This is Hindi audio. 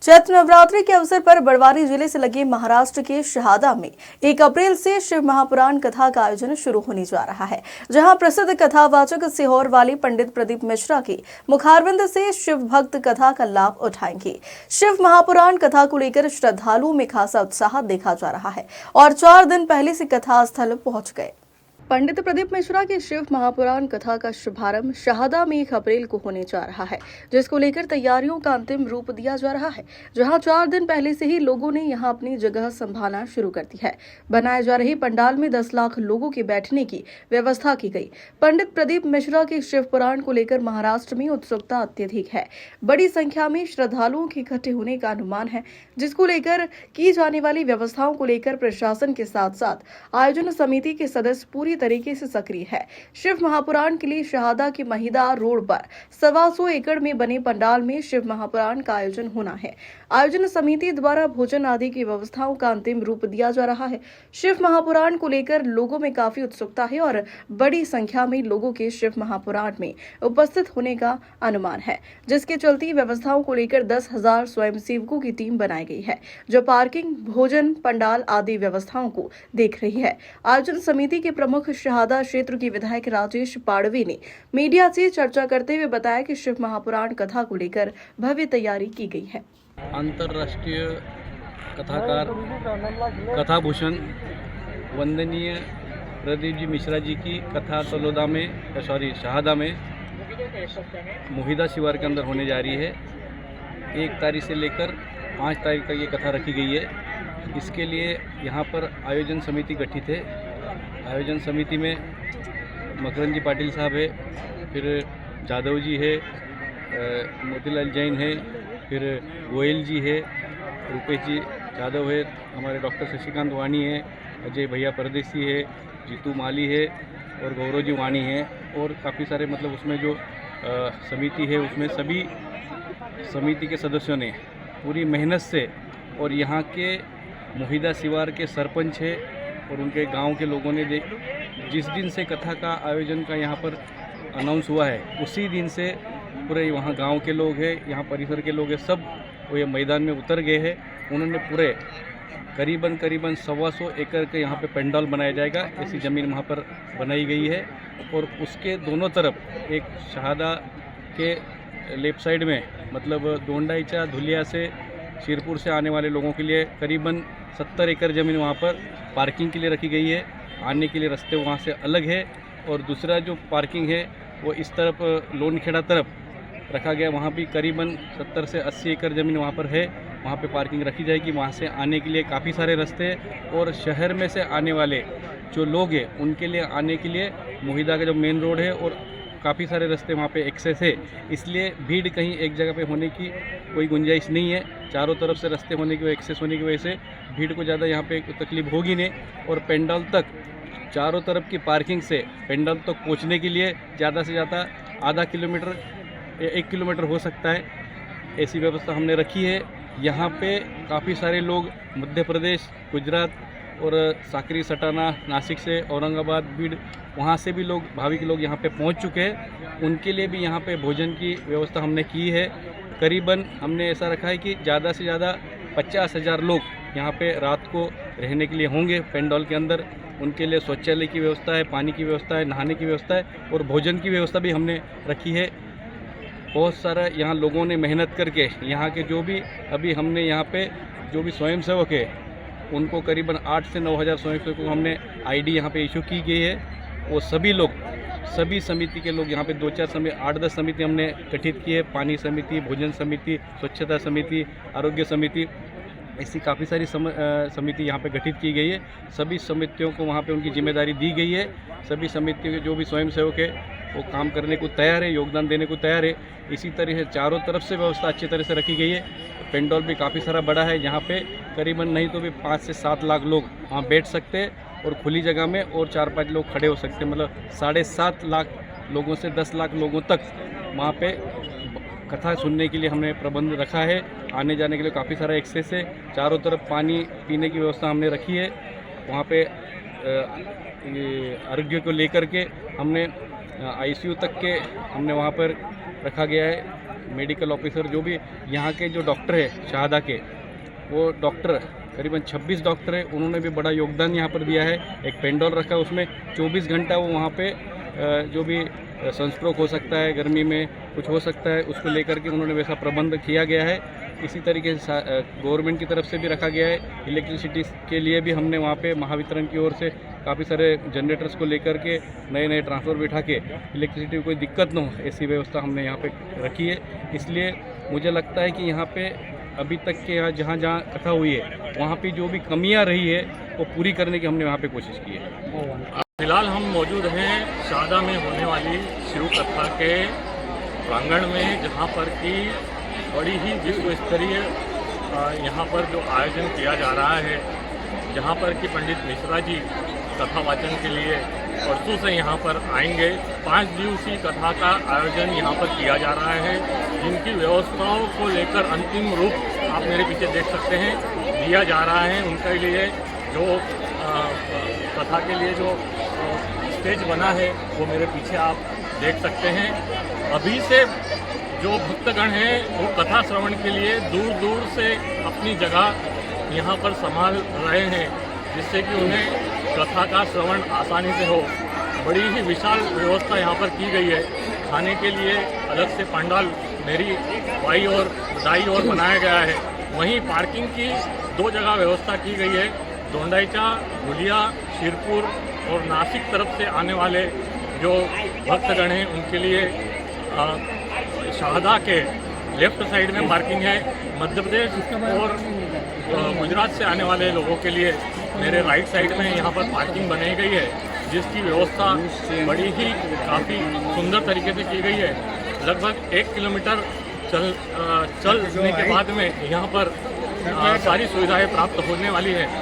चैत्र नवरात्रि के अवसर पर बड़वानी जिले से लगे महाराष्ट्र के शहादा में 1 अप्रैल से शिव महापुराण कथा का आयोजन शुरू होने जा रहा है, जहां प्रसिद्ध कथावाचक सीहोर वाली पंडित प्रदीप मिश्रा की मुखारबिंद से शिव भक्त कथा का लाभ उठाएंगे। शिव महापुराण कथा को लेकर श्रद्धालुओं में खासा उत्साह देखा जा रहा है और 4 दिन पहले से कथा स्थल पहुंच गए। पंडित प्रदीप मिश्रा की शिव महापुराण कथा का शुभारंभ शहादा में 1 अप्रैल को होने जा रहा है, जिसको लेकर तैयारियों का अंतिम रूप दिया जा रहा है, जहां 4 दिन पहले से ही लोगों ने यहां अपनी जगह संभालना शुरू कर दी है। बनाए जा रहे पंडाल में 10 लाख लोगों के बैठने की व्यवस्था की गई। पंडित प्रदीप मिश्रा के शिव पुराण को लेकर महाराष्ट्र में उत्सुकता अत्यधिक है। बड़ी संख्या में श्रद्धालुओं के इकट्ठे होने का अनुमान है, जिसको लेकर की जाने वाली व्यवस्थाओं को लेकर प्रशासन के साथ साथ आयोजन समिति के सदस्य पूरी तरीके से सक्रिय है। शिव महापुराण के लिए शहादा के महिदा रोड पर 125 एकड़ में बने पंडाल में शिव महापुराण का आयोजन होना है। आयोजन समिति द्वारा भोजन आदि की व्यवस्थाओं का अंतिम रूप दिया जा रहा है। शिव महापुराण को लेकर लोगों में काफी उत्सुकता है और बड़ी संख्या में लोगों के शिव महापुराण में उपस्थित होने का अनुमान है, जिसके चलते व्यवस्थाओं को लेकर 10,000 स्वयंसेवकों की टीम बनाई गई है, जो पार्किंग, भोजन, पंडाल आदि व्यवस्थाओं को देख रही है। आयोजन समिति के प्रमुख शहादा क्षेत्र के विधायक राजेश पाड़वे ने मीडिया से चर्चा करते हुए बताया कि शिव महापुराण कथा को लेकर भव्य तैयारी की गई है। अंतर्राष्ट्रीय कथाकार कथाभूषण वंदनीय प्रदीप जी मिश्रा जी की कथा शहादा में मोहिदा शिवार के अंदर होने जा रही है। 1 तारीख से लेकर 5 तारीख तक ये कथा रखी गई है। इसके लिए यहाँ पर आयोजन समिति गठित है। आयोजन समिति में मकरंद जी पाटिल साहब है, फिर जादव जी है, मोतीलाल जैन है, फिर गोयल जी है, रुपेश जी जादव है, हमारे डॉक्टर शशिकांत वाणी है, अजय भैया परदेसी है, जीतू माली है और गौरव जी वाणी है और काफ़ी सारे उसमें जो समिति है उसमें सभी समिति के सदस्यों ने पूरी मेहनत से और यहाँ के मोहिदा शिवार के सरपंच है और उनके गांव के लोगों ने जिस दिन से कथा का आयोजन का यहाँ पर अनाउंस हुआ है उसी दिन से पूरे वहाँ गांव के लोग हैं, यहाँ परिसर के लोग हैं, सब वो ये मैदान में उतर गए हैं। उन्होंने पूरे करीबन 125 एकड़ के यहाँ पे पंडाल बनाया जाएगा। ऐसी ज़मीन वहाँ पर बनाई गई है और उसके दोनों तरफ एक शहादा के लेफ्ट साइड में दोंडाईचा धुलिया से शिरपुर से आने वाले लोगों के लिए करीबन 70 एकड़ ज़मीन वहाँ पर पार्किंग के लिए रखी गई है। आने के लिए रास्ते वहाँ से अलग है और दूसरा जो पार्किंग है वो इस तरफ लोनखेड़ा तरफ रखा गया। वहाँ भी करीबन 70 से 80 एकड़ ज़मीन वहाँ पर है, वहाँ पे पार्किंग रखी जाएगी। वहाँ से आने के लिए काफ़ी सारे रास्ते और शहर में से आने वाले जो लोग हैं उनके लिए आने के लिए मोहिदा का जो मेन रोड है और काफ़ी सारे रास्ते वहाँ पे एक्सेस है, इसलिए भीड़ कहीं एक जगह पे होने की कोई गुंजाइश नहीं है। चारों तरफ से रास्ते होने की एक्सेस होने की वजह से भीड़ को ज़्यादा यहाँ पे तकलीफ होगी नहीं और पेंडाल तक चारों तरफ की पार्किंग से पेंडाल तक पहुँचने के लिए ज़्यादा से ज़्यादा आधा किलोमीटर या 1 किलोमीटर हो सकता है, ऐसी व्यवस्था हमने रखी है। यहाँ पे काफ़ी सारे लोग मध्य प्रदेश, गुजरात और साकरी, सटाना, नासिक से, औरंगाबाद, बीड़ वहाँ से भी लोग भाविक लोग यहाँ पे पहुँच चुके हैं। उनके लिए भी यहाँ पे भोजन की व्यवस्था हमने की है। करीबन हमने ऐसा रखा है कि ज़्यादा से ज़्यादा 50,000 लोग यहाँ पे रात को रहने के लिए होंगे पेंडाल के अंदर। उनके लिए शौचालय की व्यवस्था है, पानी की व्यवस्था है, नहाने की व्यवस्था है और भोजन की व्यवस्था भी हमने रखी है। बहुत सारा यहाँ लोगों ने मेहनत करके यहाँ के जो भी अभी हमने यहाँ पे जो भी स्वयंसेवक है उनको करीबन 8 से 9,000 स्वयंसेवकों को हमने आईडी यहाँ पे इशू की गई है। वो सभी लोग, सभी समिति के लोग यहाँ पे 2-4 समिति, 8-10 समिति हमने गठित की है। पानी समिति, भोजन समिति, स्वच्छता समिति, आरोग्य समिति, ऐसी काफ़ी सारी समिति यहाँ पे गठित की गई है। सभी समितियों को वहाँ पे उनकी जिम्मेदारी दी गई है। सभी समितियों के जो भी स्वयंसेवक है वो काम करने को तैयार है, योगदान देने को तैयार है। इसी तरह से चारों तरफ से व्यवस्था अच्छी तरह से रखी गई है। पेंडाल भी काफ़ी सारा बड़ा है, यहाँ पे करीबन नहीं तो भी 5 से 7 लाख लोग वहाँ बैठ सकते हैं और खुली जगह में और 4-5 लोग खड़े हो सकते हैं। 7.5 लाख लोगों से 10 लाख लोगों तक वहाँ पे कथा सुनने के लिए हमने प्रबंध रखा है। आने जाने के लिए काफ़ी सारा एक्सेस है। चारों तरफ पानी पीने की व्यवस्था हमने रखी है। वहाँ पे आरोग्य को लेकर के हमने आईसीयू तक के हमने वहाँ पर रखा गया है। मेडिकल ऑफिसर जो भी यहाँ के जो डॉक्टर है शहादा के, वो डॉक्टर करीबन 26 डॉक्टर है, उन्होंने भी बड़ा योगदान यहाँ पर दिया है। एक पेंडोल रखा, उसमें 24 घंटा वो वहाँ पे जो भी सनस्ट्रोक हो सकता है, गर्मी में कुछ हो सकता है, उसको लेकर के उन्होंने वैसा प्रबंध किया गया है। इसी तरीके से गवर्नमेंट की तरफ से भी रखा गया है। इलेक्ट्रिसिटी के लिए भी हमने वहाँ पे महावितरण की ओर से काफ़ी सारे जनरेटर्स को लेकर के नए नए ट्रांसफर बिठा के इलेक्ट्रिसिटी को कोई दिक्कत न हो, ऐसी व्यवस्था हमने यहाँ पे रखी है। इसलिए मुझे लगता है कि यहाँ पे अभी तक के जहाँ जहाँ कथा हुई है वहाँ पे जो भी कमियाँ रही है वो पूरी करने की हमने वहाँ पे कोशिश की है। फिलहाल हम मौजूद हैं शहादा में होने वाली शिव कथा के प्रांगण में, जहाँ पर कि बड़ी ही विश्व स्तरीय यहाँ पर जो आयोजन किया जा रहा है, जहाँ पर कि पंडित मिश्रा जी कथा वाचन के लिए परसों से यहाँ पर आएंगे। 5 दिवसीय कथा का आयोजन यहाँ पर किया जा रहा है, जिनकी व्यवस्थाओं को लेकर अंतिम रूप आप मेरे पीछे देख सकते हैं दिया जा रहा है। उनके लिए जो कथा के लिए जो स्टेज बना है वो मेरे पीछे आप देख सकते हैं। अभी से जो भक्तगण हैं वो कथा श्रवण के लिए दूर दूर से अपनी जगह यहाँ पर संभाल रहे हैं, जिससे कि उन्हें कथा का श्रवण आसानी से हो। बड़ी ही विशाल व्यवस्था यहाँ पर की गई है। खाने के लिए अलग से पंडाल मेरी बाई और दाई ओर बनाया गया है। वहीं पार्किंग की 2 जगह व्यवस्था की गई है। दोंडाईचा, धुलिया, शिरपुर और नासिक तरफ से आने वाले जो भक्तगण हैं उनके लिए शहादा के लेफ्ट साइड में पार्किंग है। मध्य प्रदेश और गुजरात से आने वाले लोगों के लिए मेरे राइट साइड में यहाँ पर पार्किंग बनाई गई है, जिसकी व्यवस्था बड़ी ही काफ़ी सुंदर तरीके से की गई है। लगभग 1 किलोमीटर चलने के बाद में यहाँ पर सारी सुविधाएं प्राप्त होने वाली है।